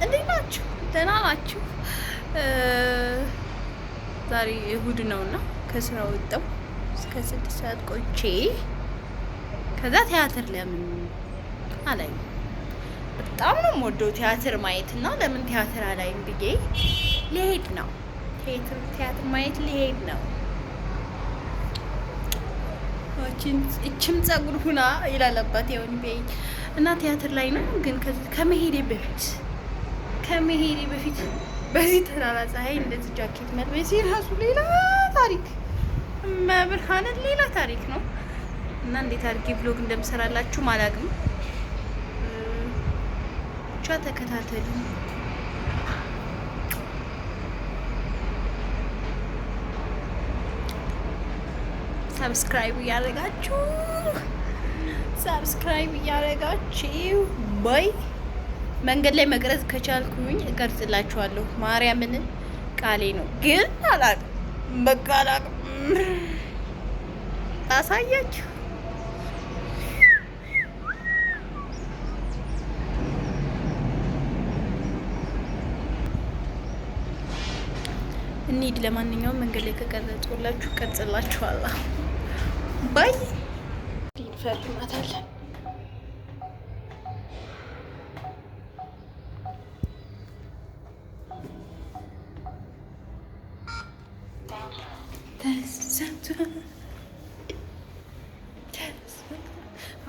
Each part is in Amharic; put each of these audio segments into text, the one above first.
እንዴት ናችሁ? ደህና ናችሁ? ዛሬ እሁድ ነውና ከስራ ወጣሁ እስከ 6 ሰዓት ቆይቼ ከዛ ቲያትር ለምን አላይም። በጣም ነው የምወደው ቲያትር ማየት እና ለምን ቲያትር አላይም ብዬ ሊሄድ ነው። ቲያትር ማየት ሊሄድ ነው። እችም ጸጉር ሁና ይላለባት ያውን ቢይ እና ቲያትር ላይ ነው። ግን ከመሄዴ በፊት በዚህ ተራራ ፀሐይ እንደዚህ ጃኬት መልበስ ራሱ ሌላ ታሪክ መብርሃንን ሌላ ታሪክ ነው እና እንዴት አድርጌ ብሎግ እንደምሰራላችሁ አላውቅም። ብቻ ተከታተሉ። ሰብስክራይብ እያደረጋችሁ ባይ መንገድ ላይ መቅረጽ ከቻልኩኝ እቀርጽላችኋለሁ። ማርያምን ቃሌ ነው። ግን አላውቅም፣ በቃ አላውቅም። ታሳያችሁ እንሂድ። ለማንኛውም መንገድ ላይ ከቀረጽኩላችሁ እቀርጽላችኋለሁ። ባይ ይፈርማታል።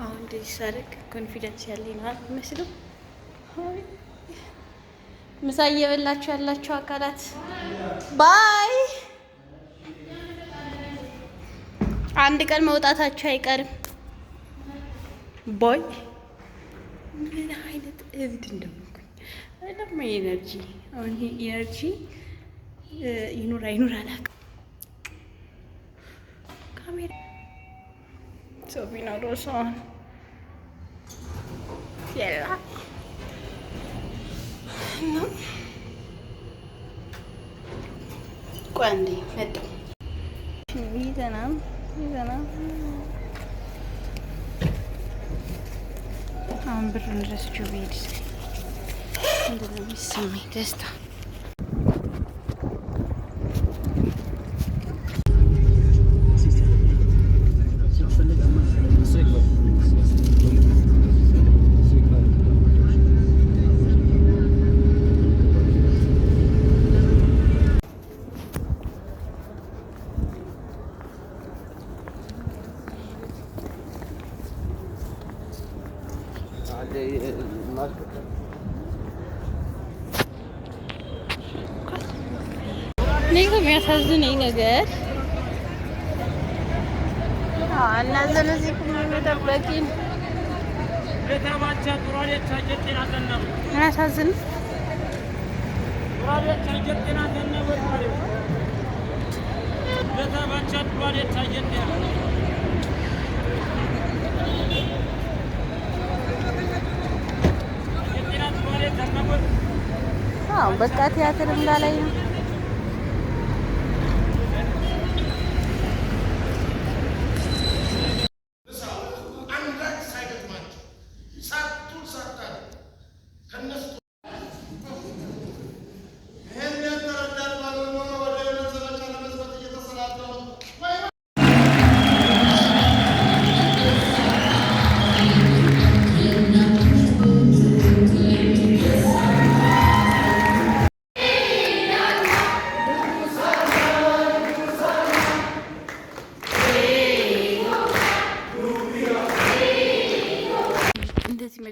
አሁን እንደዚህ ሳደርግ ኮንፊደንስ ያለኝ ነው የሚመስለው። ምሳ እየበላችሁ ያላችሁ አካላት ባይ፣ አንድ ቀን መውጣታችሁ አይቀርም። ባይ ምን አይነት እብድ እንደሆንኩኝ ደግሞ ኤነርጂ አሁን ይሄ ኤነርጂ ይኑር አይኑር አላውቅም። ካሜራ ሰው ቢኖረው ሰውን የላ ነው። ቆይ አንዴ መጣሁ። ይዘና አሁን ብሩን ረስቼው ብሄድ እንደው የሚሰማኝ ደስታ እኔ ከሚያሳዝነኝ ነገር እናንተን እዚህ ቁም መጠበቂን አያሳዝንም? በቃ ቲያትር እንዳላይ ነው።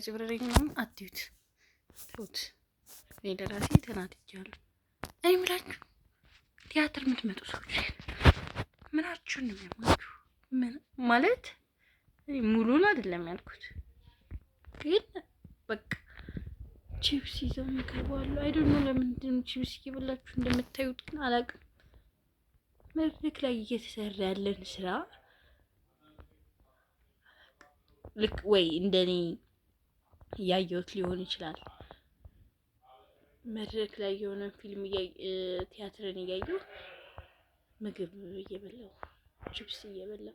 መጭብረረኝ ምናምን አትዩት፣ ተውት። እኔ ለራሴ ተናድጃለሁ። እኔ የምላችሁ ቲያትር የምትመጡ ሰዎች ምናችሁን ነው የሚያማችሁ? ምን ማለት ሙሉን አይደለም ያልኩት፣ ግን በቃ ቺፕስ ይዘው ይገባሉ። አይዶንት ኖ ለምንድን ነው ቺፕስ እየበላችሁ እንደምታዩት ግን አላውቅም። መድረክ ላይ እየተሰራ ያለን ስራ ልክ ወይ እንደኔ ያየሁት ሊሆን ይችላል። መድረክ ላይ የሆነ ፊልም ቲያትርን እያየሁ ምግብ እየበላሁ ቺፕስ እየበላሁ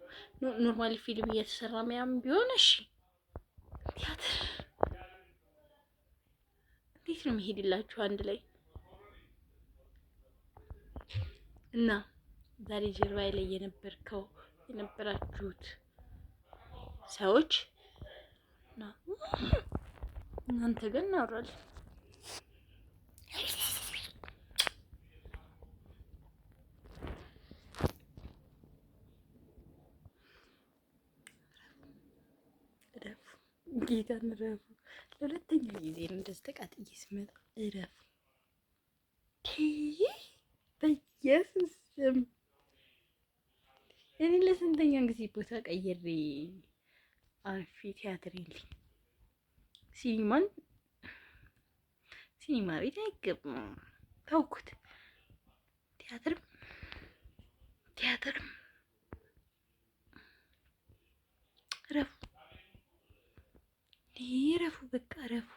ኖርማሊ ፊልም እየተሰራ ምናምን ቢሆን እሺ፣ ቲያትር እንዴት ነው የሚሄድላችሁ አንድ ላይ? እና ዛሬ ጀርባዬ ላይ የነበራችሁት ሰዎች እናንተ ግን እናወራለን። ጌታን እረፉ። ለሁለተኛ ጊዜ ነው እንደዚህ ተቃጥዬ ስመጣ። እረፉ በኢየሱስ ስም። እኔ ለስንተኛ ጊዜ ቦታ ቀይሬ አርፌ ቲያትር የለኝ ሲኒማ ቤት አይገባም። ተውኩት። ቲያትርም እረፉ ረፉ በቃ ረፉ።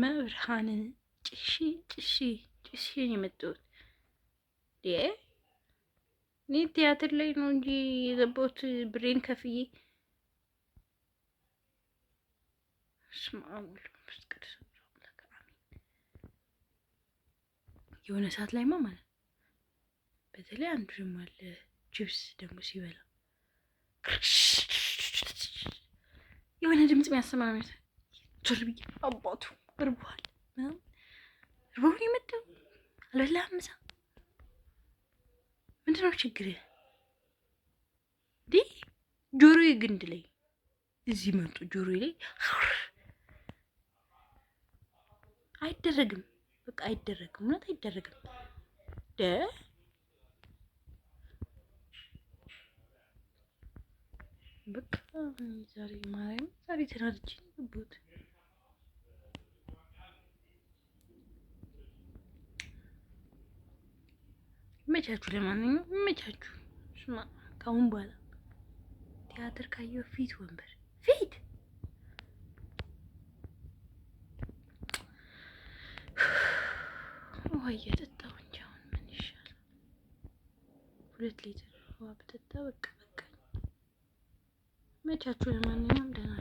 መብርሃንን ጭሼ ነው የመጣሁት። እኔ ቲያትር ላይ ነው እንጂ የገባሁት ብሬን ከፍዬ። የሆነ ሰዓት ላይማ ማለት በተለይ አንዱ ደግሞ አለ ጅብስ ደግሞ ሲበላ የሆነ ድምጽ የሚያሰማ ነው። ዞር ብዬ አባቱ እርቦሃል ምናምን እርቦህ የመጣው አልበላህም ምሳ ምንድን ነው ችግርህ? ጆሮዬ ግንድ ላይ እዚህ መጡ ጆሮዬ ላይ አይደረግም። በቃ አይደረግም፣ እውነት አይደረግም። በቃ ዛሬ ማርያም ዛሬ ተናድጄ ነበር። ይመቻችሁ፣ ለማንኛውም ይመቻችሁ። ስማ ካሁን በኋላ ቲያትር ካየሁ ፊት ወንበር ፊት ውሃ እየጠጣሁ እንጂ አሁን ምን ይሻላል? 2 ሊትር ውሃ ብጠጣ በቃ። ይመቻችሁ፣ ለማንኛውም ደህና